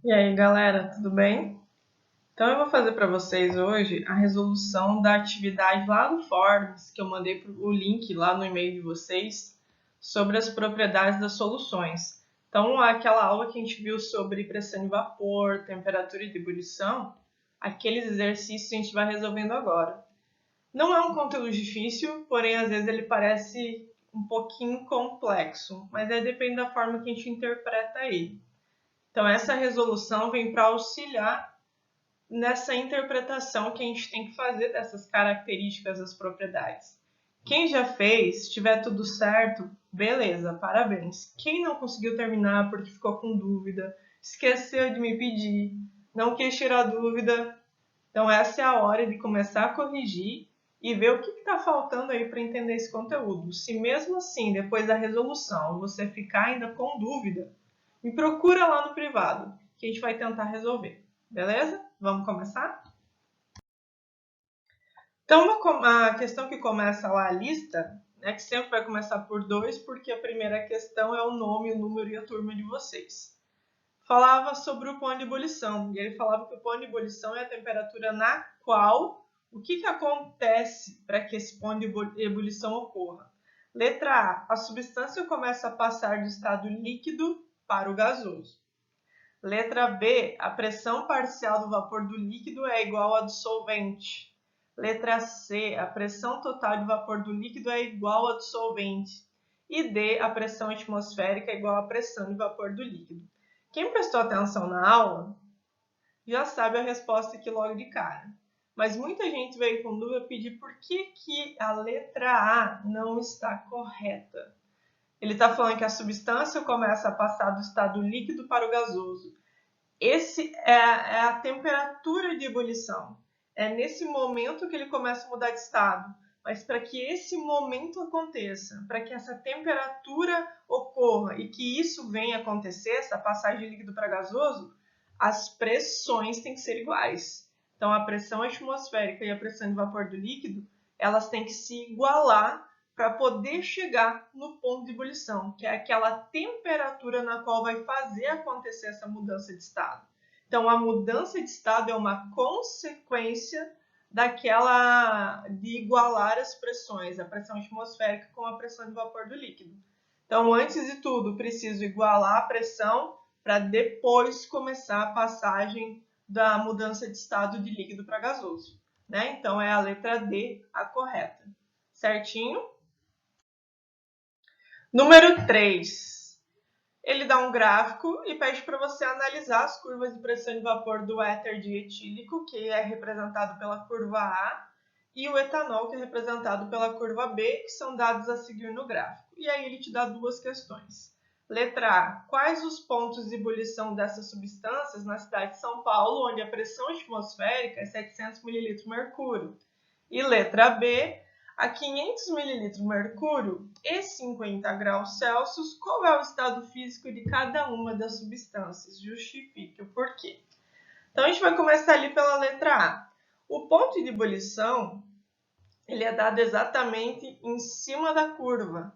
E aí, galera, tudo bem? Então, eu vou fazer para vocês hoje a resolução da atividade lá do Forms, que eu mandei o link lá no e-mail de vocês, sobre as propriedades das soluções. Então, aquela aula que a gente viu sobre pressão de vapor, temperatura de ebulição, aqueles exercícios a gente vai resolvendo agora. Não é um conteúdo difícil, porém, às vezes ele parece um pouquinho complexo, mas depende da forma que a gente interpreta ele. Então, essa resolução vem para auxiliar nessa interpretação que a gente tem que fazer dessas características das propriedades. Quem já fez, se tiver tudo certo, beleza, parabéns. Quem não conseguiu terminar porque ficou com dúvida, esqueceu de me pedir, não quis tirar dúvida, então essa é a hora de começar a corrigir e ver o que está faltando aí para entender esse conteúdo. Se mesmo assim, depois da resolução, você ficar ainda com dúvida, me procura lá no privado, que a gente vai tentar resolver. Beleza? Vamos começar? Então, a questão que começa lá a lista, né, que sempre vai começar por 2, porque a primeira questão é o nome, o número e a turma de vocês. Falava sobre o ponto de ebulição, e ele falava que o ponto de ebulição é a temperatura na qual, o que acontece para que esse ponto de ebulição ocorra? Letra A, a substância começa a passar do estado líquido para o gasoso. Letra B, a pressão parcial do vapor do líquido é igual à do solvente. Letra C, a pressão total de vapor do líquido é igual à do solvente. E D, a pressão atmosférica é igual à pressão de vapor do líquido. Quem prestou atenção na aula já sabe a resposta aqui logo de cara. Mas muita gente veio com dúvida pedir por que a letra A não está correta. Ele está falando que a substância começa a passar do estado líquido para o gasoso. Esse é a temperatura de ebulição. É nesse momento que ele começa a mudar de estado. Mas para que esse momento aconteça, para que essa temperatura ocorra e que isso venha acontecer, essa passagem de líquido para gasoso, as pressões têm que ser iguais. Então, a pressão atmosférica e a pressão de vapor do líquido, elas têm que se igualar para poder chegar no ponto de ebulição, que é aquela temperatura na qual vai fazer acontecer essa mudança de estado. Então, a mudança de estado é uma consequência de igualar as pressões, a pressão atmosférica com a pressão de vapor do líquido. Então, antes de tudo, preciso igualar a pressão para depois começar a passagem da mudança de estado de líquido para gasoso. Né? Então, é a letra D a correta. Certinho? Número 3. Ele dá um gráfico e pede para você analisar as curvas de pressão de vapor do éter dietílico, que é representado pela curva A, e o etanol, que é representado pela curva B, que são dados a seguir no gráfico. E aí ele te dá duas questões. Letra A. Quais os pontos de ebulição dessas substâncias na cidade de São Paulo, onde a pressão atmosférica é 700 ml mercúrio? E letra B. A 500 ml mercúrio e 50 graus Celsius, qual é o estado físico de cada uma das substâncias? Justifique o porquê. Então, a gente vai começar ali pela letra A. O ponto de ebulição, ele é dado exatamente em cima da curva.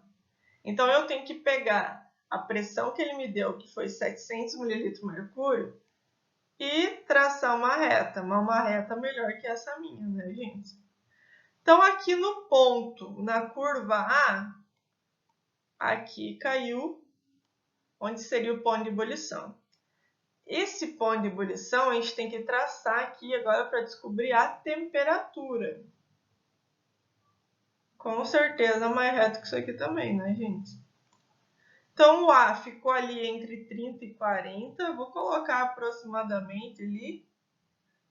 Então, eu tenho que pegar a pressão que ele me deu, que foi 700 ml mercúrio, e traçar uma reta. Uma reta melhor que essa minha, né, gente? Então, aqui no ponto, na curva A, aqui caiu onde seria o ponto de ebulição. Esse ponto de ebulição a gente tem que traçar aqui agora para descobrir a temperatura. Com certeza mais reto que isso aqui também, né, gente? Então, o A ficou ali entre 30 e 40. Vou colocar aproximadamente ali.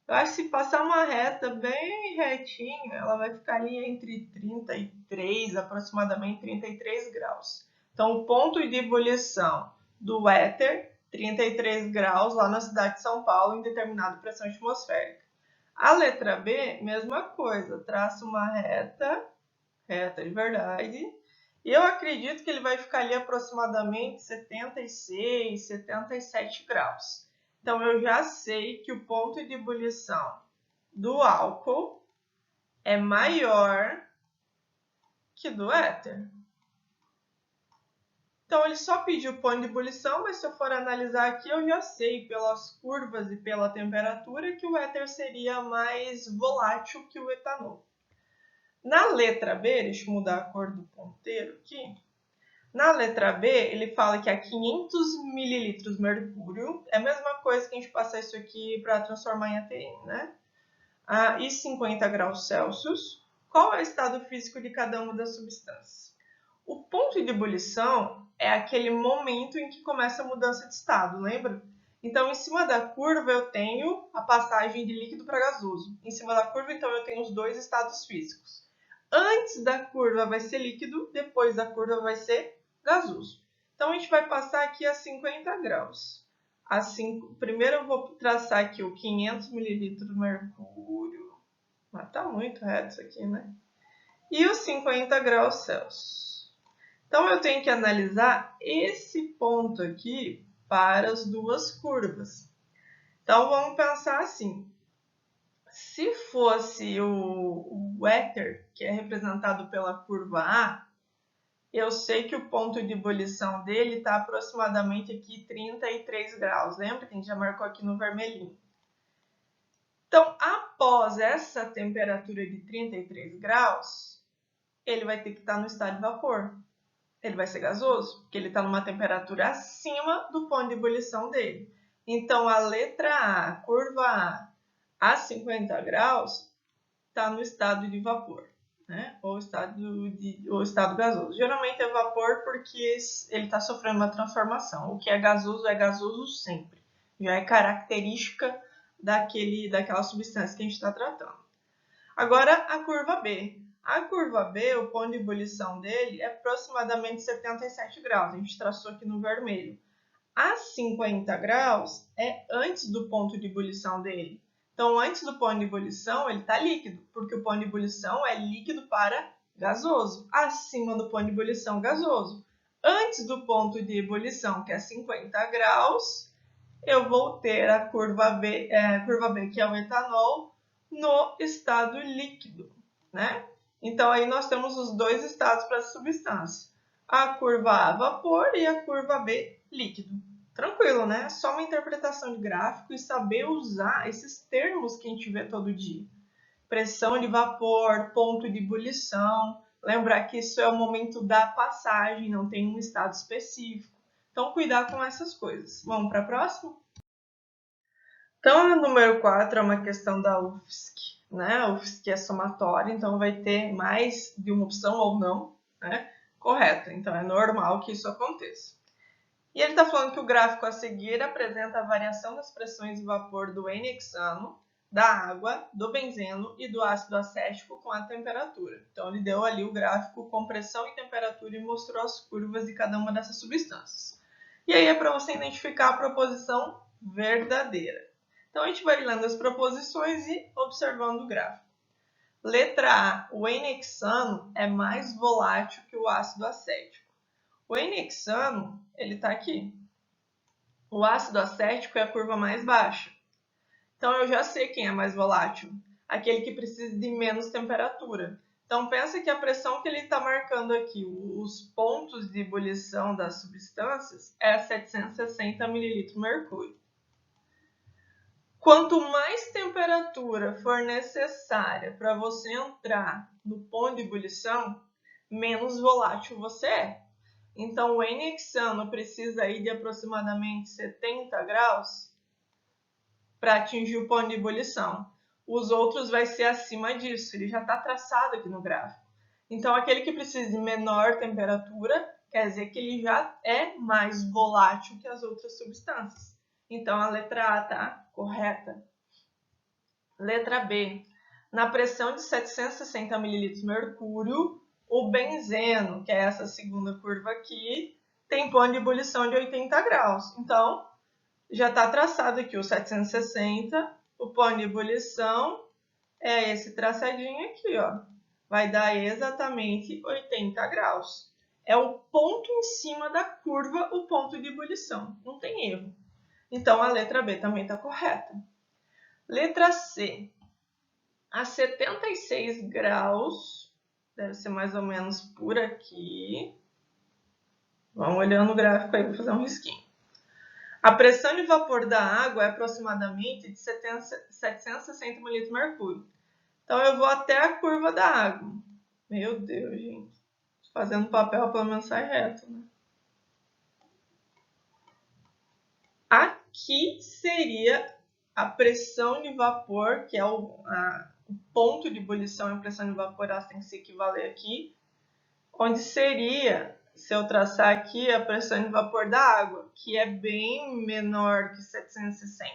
Eu acho que se passar uma reta bem retinha, ela vai ficar ali entre 33, aproximadamente 33 graus. Então, o ponto de ebulição do éter, 33 graus, lá na cidade de São Paulo, em determinada pressão atmosférica. A letra B, mesma coisa, traça uma reta de verdade, e eu acredito que ele vai ficar ali aproximadamente 76, 77 graus. Então, eu já sei que o ponto de ebulição do álcool é maior que do éter. Então, ele só pediu ponto de ebulição, mas se eu for analisar aqui, eu já sei pelas curvas e pela temperatura que o éter seria mais volátil que o etanol. Na letra B, deixa eu mudar a cor do ponteiro aqui. Na letra B, ele fala que a 500 ml mercúrio, é a mesma coisa que a gente passar isso aqui para transformar em ATM, né? E 50 graus Celsius. Qual é o estado físico de cada uma das substâncias? O ponto de ebulição é aquele momento em que começa a mudança de estado, lembra? Então, em cima da curva, eu tenho a passagem de líquido para gasoso. Em cima da curva, então, eu tenho os dois estados físicos. Antes da curva vai ser líquido, depois da curva vai ser gasoso. Então, a gente vai passar aqui a 50 graus. Primeiro eu vou traçar aqui o 500 ml de mercúrio. Mas tá muito reto isso aqui, né? E os 50 graus Celsius. Então, eu tenho que analisar esse ponto aqui para as duas curvas. Então, vamos pensar assim. Se fosse o éter, que é representado pela curva A, eu sei que o ponto de ebulição dele está aproximadamente aqui 33 graus. Lembra que a gente já marcou aqui no vermelhinho? Então, após essa temperatura de 33 graus, ele vai ter que estar no estado de vapor. Ele vai ser gasoso, porque ele está numa temperatura acima do ponto de ebulição dele. Então, a letra A, curva A 50 graus, está no estado de vapor, né? Ou estado gasoso. Geralmente é vapor porque ele está sofrendo uma transformação. O que é gasoso sempre. Já é característica daquela substância que a gente está tratando. Agora, a curva B. A curva B, o ponto de ebulição dele é aproximadamente 77 graus. A gente traçou aqui no vermelho. A 50 graus é antes do ponto de ebulição dele. Então, antes do ponto de ebulição, ele está líquido, porque o ponto de ebulição é líquido para gasoso. Acima do ponto de ebulição, gasoso. Antes do ponto de ebulição, que é 50 graus, eu vou ter a curva B, que é o etanol, no estado líquido, né? Então, aí nós temos os dois estados para a substância. A curva A, vapor, e a curva B, líquido. Tranquilo, né? Só uma interpretação de gráfico e saber usar esses termos que a gente vê todo dia. Pressão de vapor, ponto de ebulição. Lembrar que isso é o momento da passagem, não tem um estado específico. Então, cuidar com essas coisas. Vamos para a próxima? Então, a número 4 é uma questão da UFSC, né? A UFSC é somatória, então vai ter mais de uma opção ou não, né? Correta, então é normal que isso aconteça. E ele está falando que o gráfico a seguir apresenta a variação das pressões de vapor do N-hexano, da água, do benzeno e do ácido acético com a temperatura. Então, ele deu ali o gráfico com pressão e temperatura e mostrou as curvas de cada uma dessas substâncias. E aí é para você identificar a proposição verdadeira. Então, a gente vai lendo as proposições e observando o gráfico. Letra A, o N-hexano é mais volátil que o ácido acético. O N-hexano, ele está aqui. O ácido acético é a curva mais baixa. Então, eu já sei quem é mais volátil. Aquele que precisa de menos temperatura. Então, pensa que a pressão que ele está marcando aqui, os pontos de ebulição das substâncias, é 760 ml mercúrio. Quanto mais temperatura for necessária para você entrar no ponto de ebulição, menos volátil você é. Então, o N-hexano precisa ir de aproximadamente 70 graus para atingir o ponto de ebulição. Os outros vai ser acima disso, ele já está traçado aqui no gráfico. Então, aquele que precisa de menor temperatura, quer dizer que ele já é mais volátil que as outras substâncias. Então, a letra A está correta. Letra B. Na pressão de 760 ml mercúrio, o benzeno, que é essa segunda curva aqui, tem ponto de ebulição de 80 graus. Então, já está traçado aqui o 760, o ponto de ebulição é esse traçadinho aqui, ó. Vai dar exatamente 80 graus. É o ponto em cima da curva, o ponto de ebulição. Não tem erro. Então, a letra B também está correta. Letra C. A 76 graus, deve ser mais ou menos por aqui. Vamos olhando o gráfico aí, vou fazer um risquinho. A pressão de vapor da água é aproximadamente de 760 ml de mercúrio. Então, eu vou até a curva da água. Meu Deus, gente. Fazendo papel pelo menos sai reto, né? Aqui seria a pressão de vapor, que é o ponto de ebulição e a pressão de vapor, elas têm que se equivaler aqui. Onde seria, se eu traçar aqui, a pressão de vapor da água, que é bem menor que 760.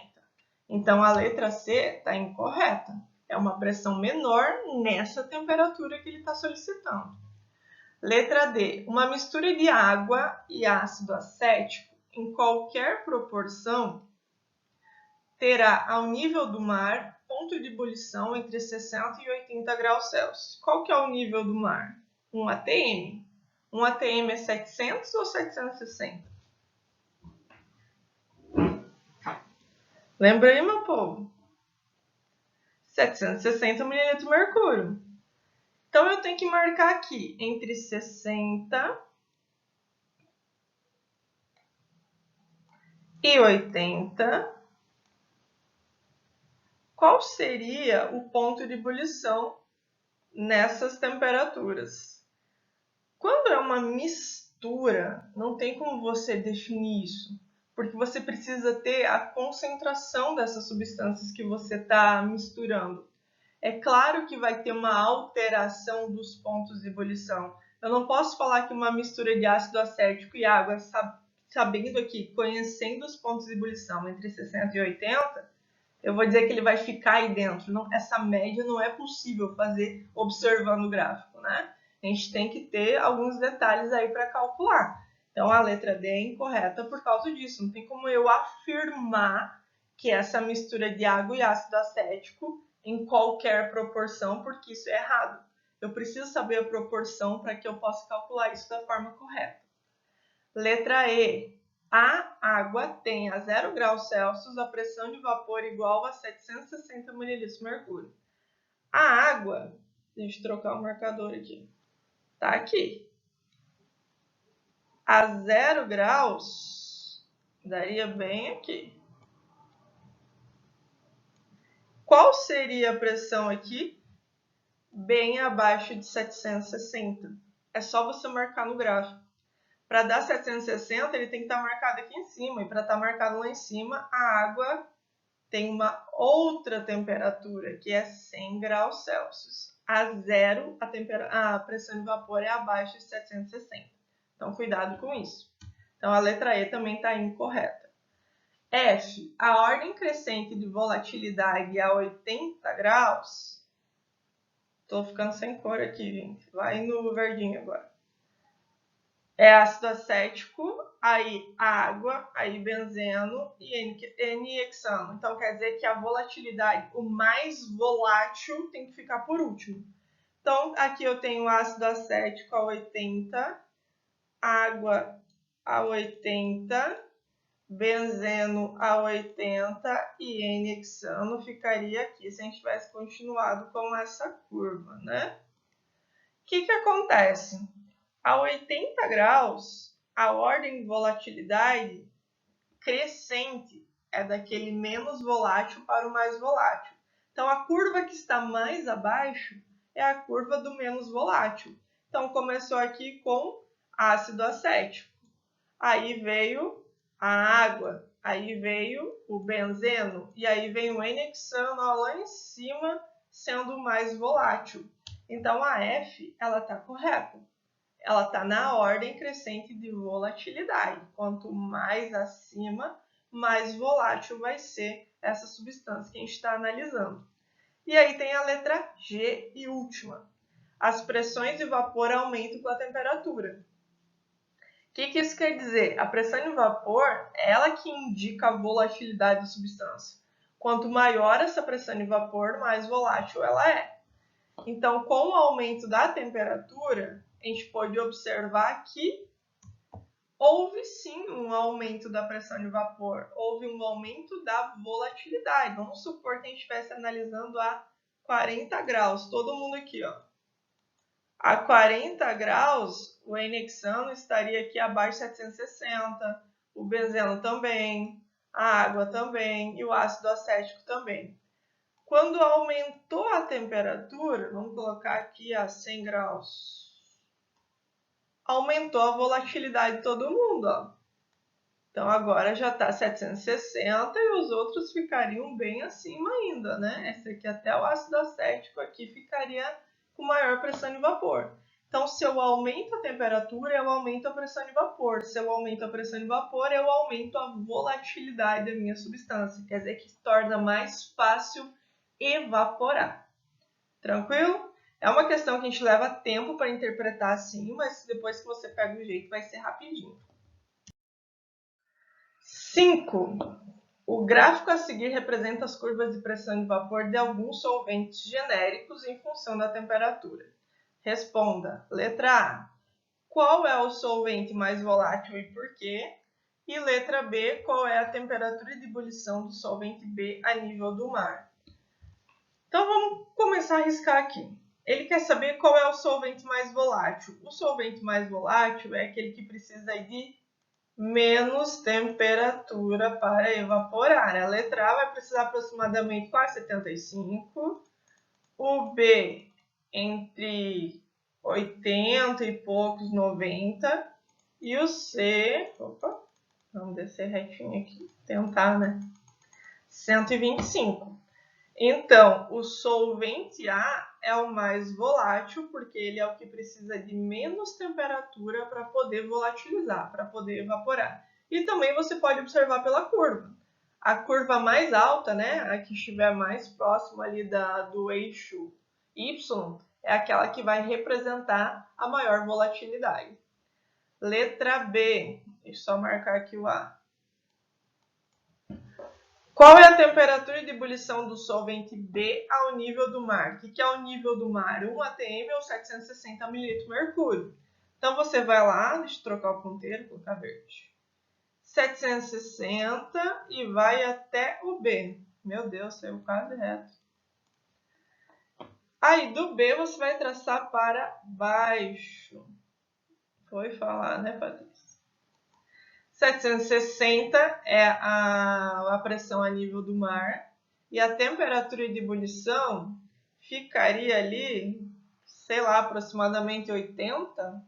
Então, a letra C está incorreta. É uma pressão menor nessa temperatura que ele está solicitando. Letra D. Uma mistura de água e ácido acético, em qualquer proporção, terá ao nível do mar ponto de ebulição entre 60 e 80 graus Celsius. Qual que é o nível do mar? 1 atm. 1 atm é 700 ou 760? Lembra aí, meu povo? 760 ml de mercúrio. Então, eu tenho que marcar aqui entre 60 e 80. Qual seria o ponto de ebulição nessas temperaturas? Quando é uma mistura, não tem como você definir isso, porque você precisa ter a concentração dessas substâncias que você está misturando. É claro que vai ter uma alteração dos pontos de ebulição. Eu não posso falar que uma mistura de ácido acético e água, sabendo aqui, conhecendo os pontos de ebulição entre 60 e 80, eu vou dizer que ele vai ficar aí dentro. Não, essa média não é possível fazer observando o gráfico, né? A gente tem que ter alguns detalhes aí para calcular. Então, a letra D é incorreta por causa disso. Não tem como eu afirmar que essa mistura de água e ácido acético em qualquer proporção, porque isso é errado. Eu preciso saber a proporção para que eu possa calcular isso da forma correta. Letra E. A água tem a 0 graus Celsius a pressão de vapor igual a 760 ml de mercúrio. A água, deixa eu trocar o marcador aqui, tá aqui. A 0 graus daria bem aqui. Qual seria a pressão aqui? Bem abaixo de 760. É só você marcar no gráfico. Para dar 760, ele tem que estar marcado aqui em cima. E para estar marcado lá em cima, a água tem uma outra temperatura, que é 100 graus Celsius. A zero, a pressão de vapor é abaixo de 760. Então, cuidado com isso. Então, a letra E também está incorreta. F, a ordem crescente de volatilidade a 80 graus. Estou ficando sem cor aqui, gente. Vai no verdinho agora. É ácido acético, aí água, aí benzeno e N-hexano. Então, quer dizer que a volatilidade, o mais volátil, tem que ficar por último. Então, aqui eu tenho ácido acético a 80, água a 80, benzeno a 80 e N-hexano ficaria aqui se a gente tivesse continuado com essa curva, né? O que acontece? A 80 graus, a ordem de volatilidade crescente é daquele menos volátil para o mais volátil. Então, a curva que está mais abaixo é a curva do menos volátil. Então, começou aqui com ácido acético. Aí veio a água, aí veio o benzeno e aí vem o N-hexano lá em cima, sendo o mais volátil. Então, a F ela está correta. Ela está na ordem crescente de volatilidade. Quanto mais acima, mais volátil vai ser essa substância que a gente está analisando. E aí tem a letra G e última. As pressões de vapor aumentam com a temperatura. O que isso quer dizer? A pressão de vapor é ela que indica a volatilidade da substância. Quanto maior essa pressão de vapor, mais volátil ela é. Então, com o aumento da temperatura, a gente pode observar que houve sim um aumento da pressão de vapor, houve um aumento da volatilidade. Vamos supor que a gente estivesse analisando a 40 graus, todo mundo aqui, ó. A 40 graus, o N-hexano estaria aqui abaixo de 760, o benzeno também, a água também e o ácido acético também. Quando aumentou a temperatura, vamos colocar aqui a 100 graus, aumentou a volatilidade de todo mundo, ó. Então agora já está 760 e os outros ficariam bem acima ainda, né? Esse aqui até o ácido acético aqui ficaria com maior pressão de vapor. Então, se eu aumento a temperatura, eu aumento a pressão de vapor. Se eu aumento a pressão de vapor, eu aumento a volatilidade da minha substância. Quer dizer que se torna mais fácil evaporar. Tranquilo? É uma questão que a gente leva tempo para interpretar assim, mas depois que você pega o jeito, vai ser rapidinho. 5. O gráfico a seguir representa as curvas de pressão de vapor de alguns solventes genéricos em função da temperatura. Responda. Letra A. Qual é o solvente mais volátil e por quê? E letra B. Qual é a temperatura de ebulição do solvente B a nível do mar? Então, vamos começar a riscar aqui. Ele quer saber qual é o solvente mais volátil. O solvente mais volátil é aquele que precisa de menos temperatura para evaporar. A letra A vai precisar aproximadamente quase 75. O B entre 80 e poucos, 90. E o C, opa, vamos descer retinho aqui, tentar, né? 125. Então, o solvente A é o mais volátil, porque ele é o que precisa de menos temperatura para poder volatilizar, para poder evaporar. E também você pode observar pela curva. A curva mais alta, né, a que estiver mais próxima ali do eixo Y, é aquela que vai representar a maior volatilidade. Letra B, deixa eu só marcar aqui o A. Qual é a temperatura de ebulição do solvente B ao nível do mar? O que é o nível do mar? 1 atm ou 760 ml de mercúrio. Então, você vai lá, deixa eu trocar o ponteiro, colocar verde. 760 e vai até o B. Meu Deus, saiu quase reto. Aí, do B, você vai traçar para baixo. Foi falar, né, Patrícia? 760 é a pressão a nível do mar e a temperatura de ebulição ficaria ali, sei lá, aproximadamente 80.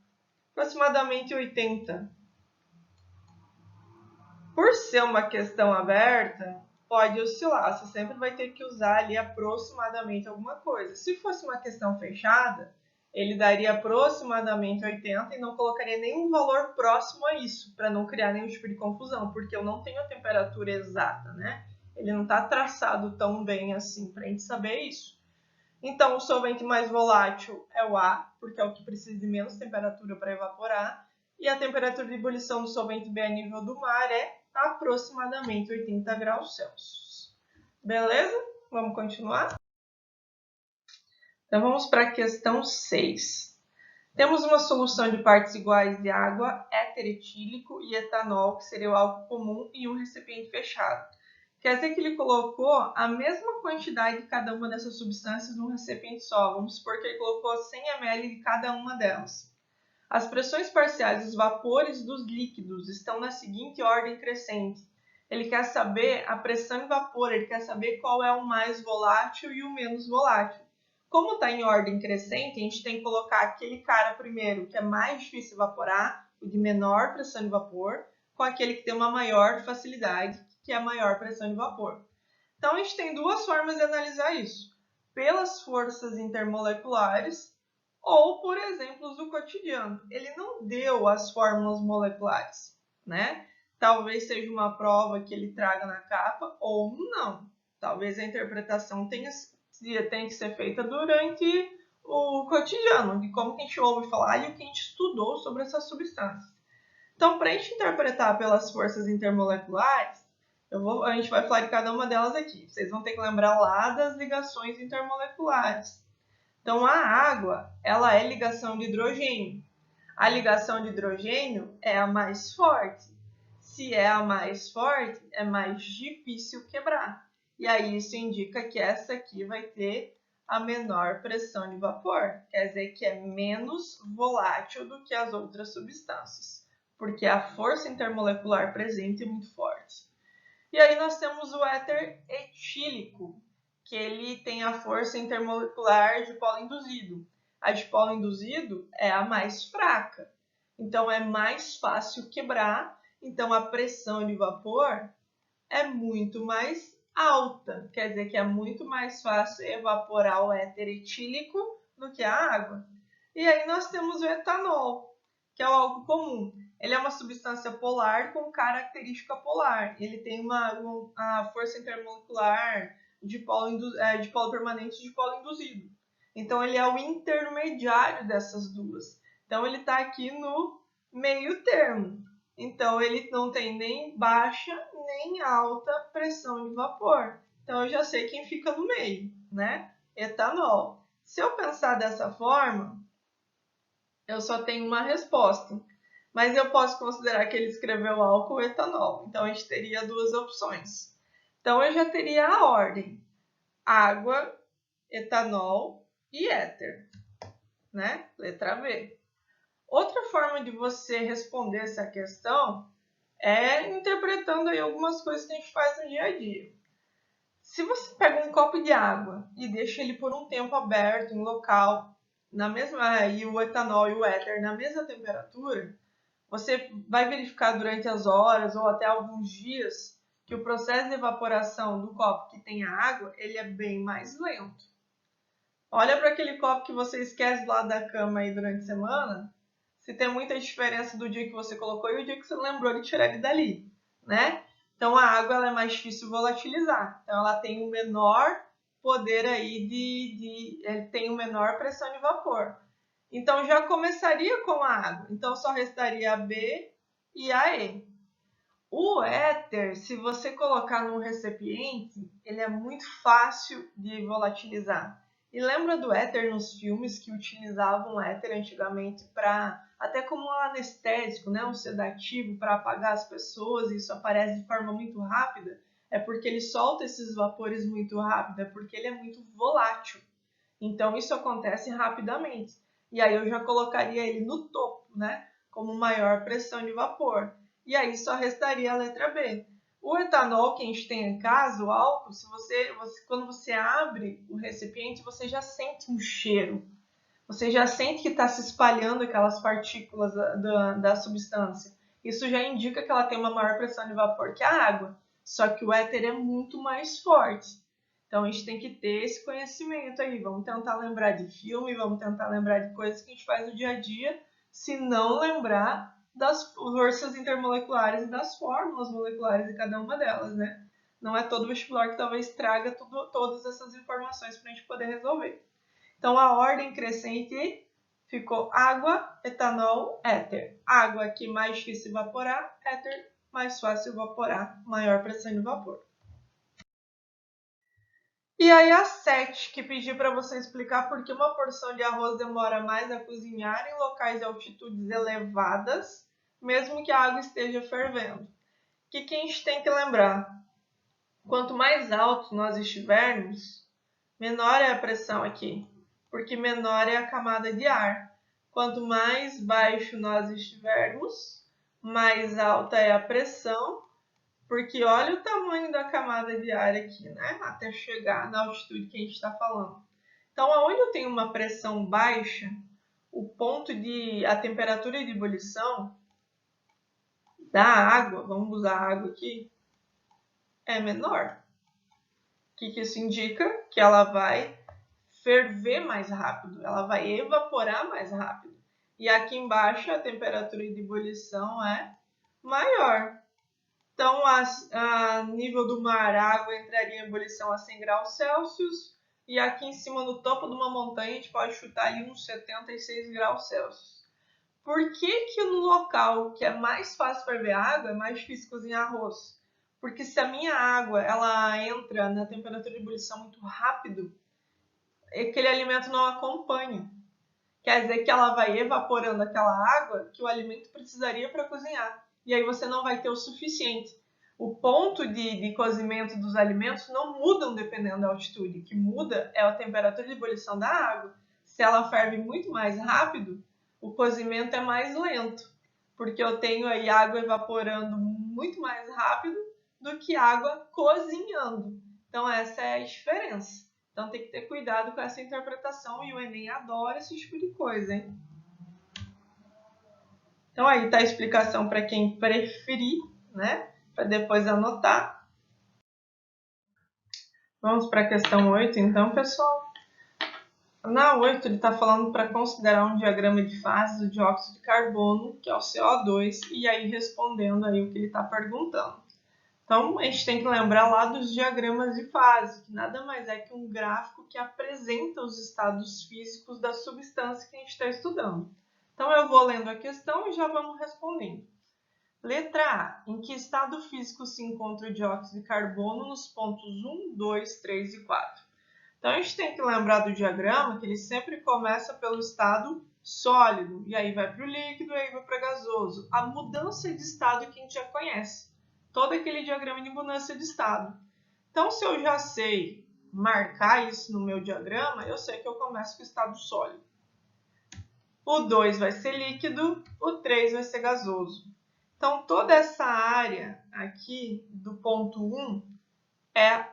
Aproximadamente 80. Por ser uma questão aberta, pode oscilar. Você sempre vai ter que usar ali aproximadamente alguma coisa. Se fosse uma questão fechada, ele daria aproximadamente 80 e não colocaria nenhum valor próximo a isso, para não criar nenhum tipo de confusão, porque eu não tenho a temperatura exata, né? Ele não está traçado tão bem assim para a gente saber isso. Então, o solvente mais volátil é o A, porque é o que precisa de menos temperatura para evaporar, e a temperatura de ebulição do solvente B a nível do mar é aproximadamente 80 graus Celsius. Beleza? Vamos continuar? Então, vamos para a questão 6. Temos uma solução de partes iguais de água, éter etílico e etanol, que seria o álcool comum, e um recipiente fechado. Quer dizer que ele colocou a mesma quantidade de cada uma dessas substâncias num recipiente só. Vamos supor que ele colocou 100 ml de cada uma delas. As pressões parciais dos vapores dos líquidos estão na seguinte ordem crescente. Ele quer saber a pressão em vapor, ele quer saber qual é o mais volátil e o menos volátil. Como está em ordem crescente, a gente tem que colocar aquele cara primeiro que é mais difícil evaporar, o de menor pressão de vapor, com aquele que tem uma maior facilidade, que é a maior pressão de vapor. Então, a gente tem duas formas de analisar isso. Pelas forças intermoleculares ou por exemplos do cotidiano. Ele não deu as fórmulas moleculares, né? Talvez seja uma prova que ele traga na capa ou não. Talvez a interpretação tenha que ser feita durante o cotidiano, de como que a gente ouve falar e o que a gente estudou sobre essas substâncias. Então, para a gente interpretar pelas forças intermoleculares, a gente vai falar de cada uma delas aqui. Vocês vão ter que lembrar lá das ligações intermoleculares. Então, a água, ela é ligação de hidrogênio. A ligação de hidrogênio é a mais forte. Se é a mais forte, é mais difícil quebrar. E aí isso indica que essa aqui vai ter a menor pressão de vapor, quer dizer que é menos volátil do que as outras substâncias, porque a força intermolecular presente é muito forte. E aí nós temos o éter etílico, que ele tem a força intermolecular de polo induzido. A de polo induzido é a mais fraca, então é mais fácil quebrar, então a pressão de vapor é muito mais alta, quer dizer que é muito mais fácil evaporar o éter etílico do que a água. E aí nós temos o etanol, que é o álcool comum. Ele é uma substância polar com característica polar. Ele tem a força intermolecular de polo permanente e de polo induzido. Então, ele é o intermediário dessas duas. Então, ele está aqui no meio termo. Então, ele não tem nem baixa nem alta pressão de vapor. Então, eu já sei quem fica no meio, né? Etanol. Se eu pensar dessa forma, eu só tenho uma resposta. Mas eu posso considerar que ele escreveu álcool ou etanol. Então, a gente teria duas opções. Então, eu já teria a ordem: água, etanol e éter, né? Letra B. Outra forma de você responder essa questão é interpretando aí algumas coisas que a gente faz no dia a dia. Se você pega um copo de água e deixa ele por um tempo aberto em local, e o etanol e o éter na mesma temperatura, você vai verificar durante as horas ou até alguns dias que o processo de evaporação do copo que tem a água, ele é bem mais lento. Olha para aquele copo que você esquece do lado da cama aí durante a semana, se tem muita diferença do dia que você colocou e o dia que você lembrou de tirar ele dali, né? Então a água ela é mais difícil volatilizar, então ela tem um menor poder aí tem uma menor pressão de vapor. Então já começaria com a água, então só restaria a B e a E. O éter, se você colocar num recipiente, ele é muito fácil de volatilizar. E lembra do éter nos filmes que utilizavam éter antigamente para até como um anestésico, né, um sedativo para apagar as pessoas, e isso aparece de forma muito rápida? É porque ele solta esses vapores muito rápido, é porque ele é muito volátil. Então isso acontece rapidamente. E aí eu já colocaria ele no topo, né, como maior pressão de vapor. E aí só restaria a letra B. O etanol que a gente tem em casa, o álcool, quando você abre o recipiente, você já sente um cheiro. Você já sente que está se espalhando aquelas partículas da substância. Isso já indica que ela tem uma maior pressão de vapor que a água. Só que o éter é muito mais forte. Então a gente tem que ter esse conhecimento aí. Vamos tentar lembrar de filme, vamos tentar lembrar de coisas que a gente faz no dia a dia, se não lembrar das forças intermoleculares e das fórmulas moleculares de cada uma delas, né? Não é todo vestibular que talvez traga todas essas informações para a gente poder resolver. Então, a ordem crescente ficou água, etanol, éter. Água aqui mais difícil evaporar, éter mais fácil evaporar, maior pressão de vapor. E aí a 7, que pedi para você explicar por que uma porção de arroz demora mais a cozinhar em locais de altitudes elevadas, mesmo que a água esteja fervendo. O que a gente tem que lembrar? Quanto mais alto nós estivermos, menor é a pressão aqui, porque menor é a camada de ar. Quanto mais baixo nós estivermos, mais alta é a pressão, porque olha o tamanho da camada de ar aqui, né? Até chegar na altitude que a gente está falando. Então, aonde eu tenho uma pressão baixa, a temperatura de ebulição da água, vamos usar a água aqui, é menor. O que isso indica? Que ela vai ferver mais rápido, ela vai evaporar mais rápido. E aqui embaixo a temperatura de ebulição é maior. Então, a nível do mar, a água entraria em ebulição a 100 graus Celsius, e aqui em cima, no topo de uma montanha, a gente pode chutar ali uns 76 graus Celsius. Por que no local que é mais fácil ferver água, é mais difícil cozinhar arroz? Porque se a minha água ela entra na temperatura de ebulição muito rápido, aquele alimento não acompanha. Quer dizer que ela vai evaporando aquela água que o alimento precisaria para cozinhar. E aí você não vai ter o suficiente. O ponto de cozimento dos alimentos não mudam dependendo da altitude. O que muda é a temperatura de ebulição da água. Se ela ferve muito mais rápido, o cozimento é mais lento, porque eu tenho aí água evaporando muito mais rápido do que água cozinhando. Então essa é a diferença. Então tem que ter cuidado com essa interpretação e o Enem adora esse tipo de coisa, hein? Então aí está a explicação para quem preferir, né? Para depois anotar. Vamos para a questão 8, então, pessoal. Na 8, ele está falando para considerar um diagrama de fases do dióxido de carbono, que é o CO2, e aí respondendo aí o que ele está perguntando. Então, a gente tem que lembrar lá dos diagramas de fase, que nada mais é que um gráfico que apresenta os estados físicos da substância que a gente está estudando. Então, eu vou lendo a questão e já vamos respondendo. Letra A. Em que estado físico se encontra o dióxido de carbono nos pontos 1, 2, 3 e 4? Então, a gente tem que lembrar do diagrama que ele sempre começa pelo estado sólido, e aí vai para o líquido, e aí vai para gasoso. A mudança de estado que a gente já conhece. Todo aquele diagrama de mudança de estado. Então, se eu já sei marcar isso no meu diagrama, eu sei que eu começo com o estado sólido. O 2 vai ser líquido, o 3 vai ser gasoso. Então, toda essa área aqui do ponto 1 é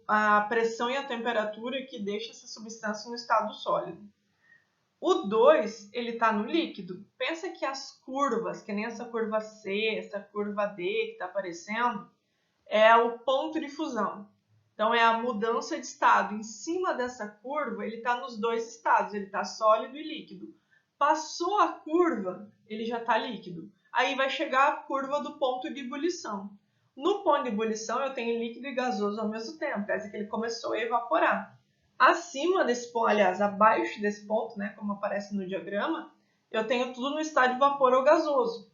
a pressão e a temperatura que deixa essa substância no estado sólido. O 2, ele está no líquido. Pensa que as curvas, que nem essa curva C, essa curva D que está aparecendo, é o ponto de fusão. Então, é a mudança de estado. Em cima dessa curva, ele está nos dois estados, ele está sólido e líquido. Passou a curva, ele já está líquido. Aí vai chegar a curva do ponto de ebulição. No ponto de ebulição, eu tenho líquido e gasoso ao mesmo tempo, quer dizer que ele começou a evaporar. Acima desse ponto, aliás, abaixo desse ponto, né, como aparece no diagrama, eu tenho tudo no estado de vapor ou gasoso.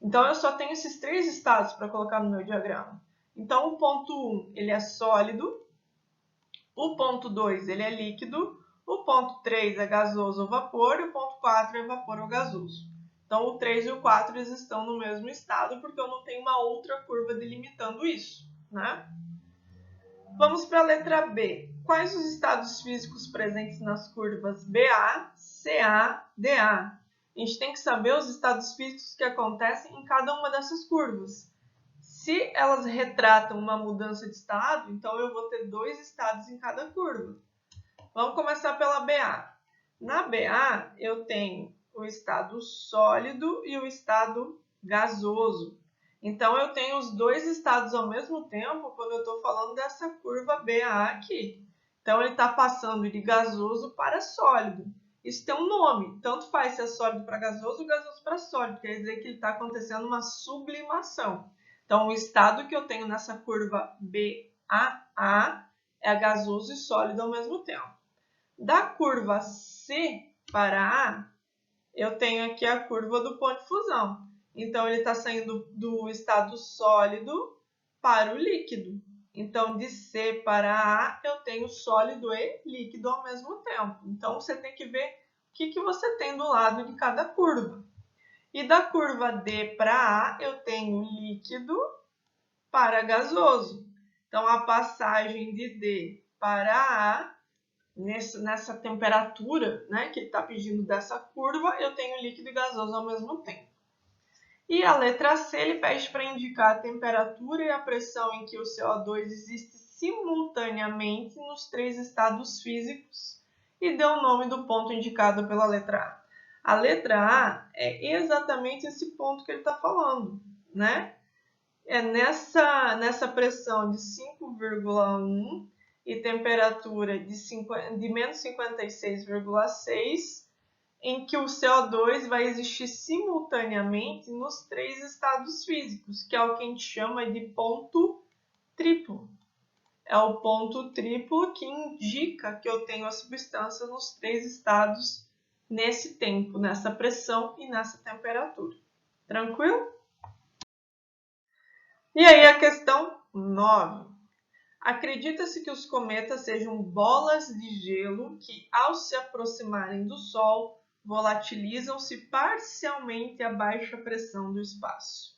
Então, eu só tenho esses três estados para colocar no meu diagrama. Então, o ponto 1, ele é sólido, o ponto 2, ele é líquido, o ponto 3 é gasoso ou vapor e o ponto 4 é vapor ou gasoso. Então, o 3 e o 4 eles estão no mesmo estado porque eu não tenho uma outra curva delimitando isso, né? Vamos para a letra B. Quais os estados físicos presentes nas curvas BA, CA, DA? A gente tem que saber os estados físicos que acontecem em cada uma dessas curvas. Se elas retratam uma mudança de estado, então eu vou ter dois estados em cada curva. Vamos começar pela BA. Na BA, eu tenho o estado sólido e o estado gasoso. Então, eu tenho os dois estados ao mesmo tempo quando eu estou falando dessa curva BA aqui. Então, ele está passando de gasoso para sólido. Isso tem um nome. Tanto faz se é sólido para gasoso ou gasoso para sólido. Quer dizer que ele está acontecendo uma sublimação. Então, o estado que eu tenho nessa curva BAA é gasoso e sólido ao mesmo tempo. Da curva C para A, eu tenho aqui a curva do ponto de fusão. Então, ele está saindo do estado sólido para o líquido. Então, de C para A, eu tenho sólido e líquido ao mesmo tempo. Então, você tem que ver o que você tem do lado de cada curva. E da curva D para A, eu tenho líquido para gasoso. Então, a passagem de D para A, nessa temperatura, né, que ele está pedindo dessa curva, eu tenho líquido e gasoso ao mesmo tempo. E a letra C, ele pede para indicar a temperatura e a pressão em que o CO2 existe simultaneamente nos três estados físicos e dê o nome do ponto indicado pela letra A. A letra A é exatamente esse ponto que ele está falando, né? É nessa pressão de 5,1 e temperatura de menos 56,6, em que o CO2 vai existir simultaneamente nos três estados físicos, que é o que a gente chama de ponto triplo. É o ponto triplo que indica que eu tenho a substância nos três estados nesse tempo, nessa pressão e nessa temperatura. Tranquilo? E aí a questão 9. Acredita-se que os cometas sejam bolas de gelo que, ao se aproximarem do Sol, volatilizam-se parcialmente a baixa pressão do espaço.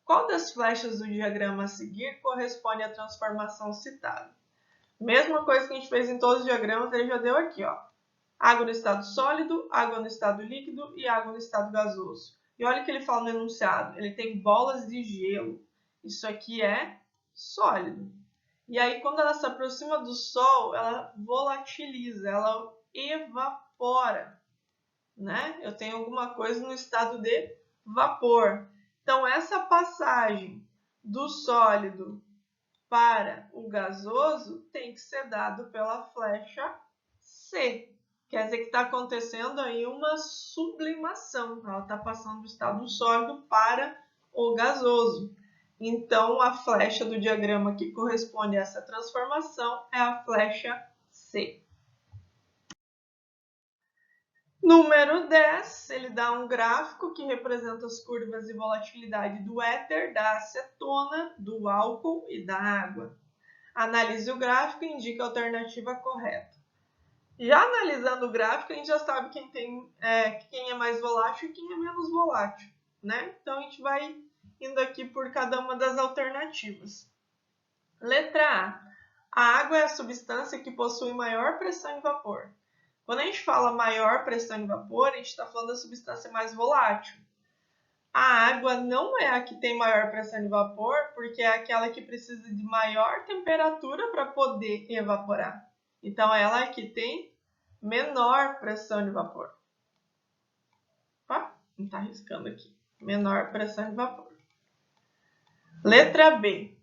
Qual das flechas do diagrama a seguir corresponde à transformação citada? Mesma coisa que a gente fez em todos os diagramas, ele já deu aqui, ó. Água no estado sólido, água no estado líquido e água no estado gasoso. E olha o que ele fala no enunciado, ele tem bolas de gelo. Isso aqui é sólido. E aí, quando ela se aproxima do Sol, ela volatiliza, ela evapora, né? Eu tenho alguma coisa no estado de vapor. Então, essa passagem do sólido para o gasoso tem que ser dado pela flecha C. Quer dizer que está acontecendo aí uma sublimação. Ela está passando do estado sólido para o gasoso. Então, a flecha do diagrama que corresponde a essa transformação é a flecha C. Número 10, ele dá um gráfico que representa as curvas de volatilidade do éter, da acetona, do álcool e da água. Analise o gráfico e indique a alternativa correta. Já analisando o gráfico, a gente já sabe quem é mais volátil e quem é menos volátil, né? Então, a gente vai indo aqui por cada uma das alternativas. Letra A. A água é a substância que possui maior pressão em vapor. Quando a gente fala maior pressão em vapor, a gente está falando da substância mais volátil. A água não é a que tem maior pressão de vapor, porque é aquela que precisa de maior temperatura para poder evaporar. Então, ela é que tem menor pressão de vapor. Opa, não está riscando aqui. Menor pressão de vapor. Letra B.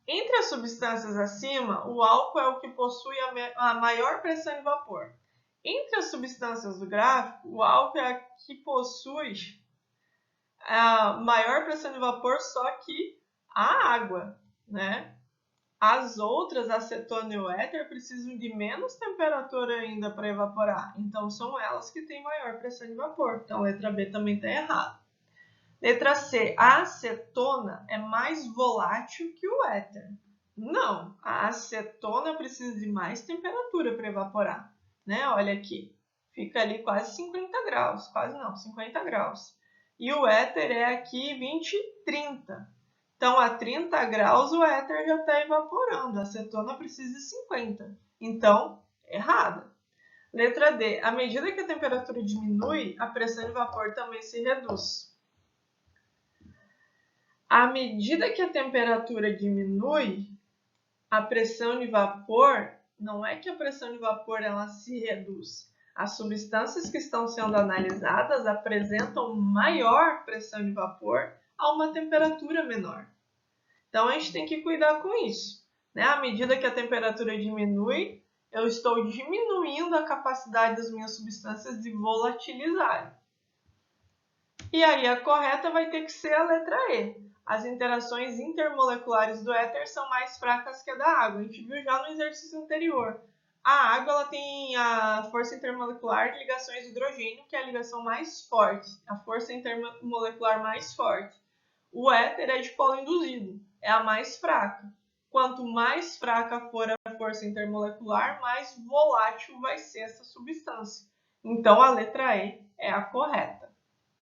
Entre as substâncias acima, o álcool é o que possui a maior pressão de vapor. Entre as substâncias do gráfico, o álcool é a que possui a maior pressão de vapor, só que a água, né? As outras, a acetona e o éter, precisam de menos temperatura ainda para evaporar. Então, são elas que têm maior pressão de vapor. Então, a letra B também está errada. Letra C. A acetona é mais volátil que o éter. Não, a acetona precisa de mais temperatura para evaporar. Né? Olha aqui, fica ali quase 50 graus. Quase não, 50 graus. E o éter é aqui 20, 30. Então, a 30 graus o éter já está evaporando. A acetona precisa de 50. Então, errada. Letra D. À medida que a temperatura diminui, a pressão de vapor também se reduz. À medida que a temperatura diminui, a pressão de vapor, não é que a pressão de vapor ela se reduz. As substâncias que estão sendo analisadas apresentam maior pressão de vapor a uma temperatura menor. Então, a gente tem que cuidar com isso, né? À medida que a temperatura diminui, eu estou diminuindo a capacidade das minhas substâncias de volatilizarem. E aí, a correta vai ter que ser a letra E. As interações intermoleculares do éter são mais fracas que a da água. A gente viu já no exercício anterior. A água ela tem a força intermolecular de ligações de hidrogênio, que é a ligação mais forte, a força intermolecular mais forte. O éter é de polo induzido, é a mais fraca. Quanto mais fraca for a força intermolecular, mais volátil vai ser essa substância. Então, a letra E é a correta.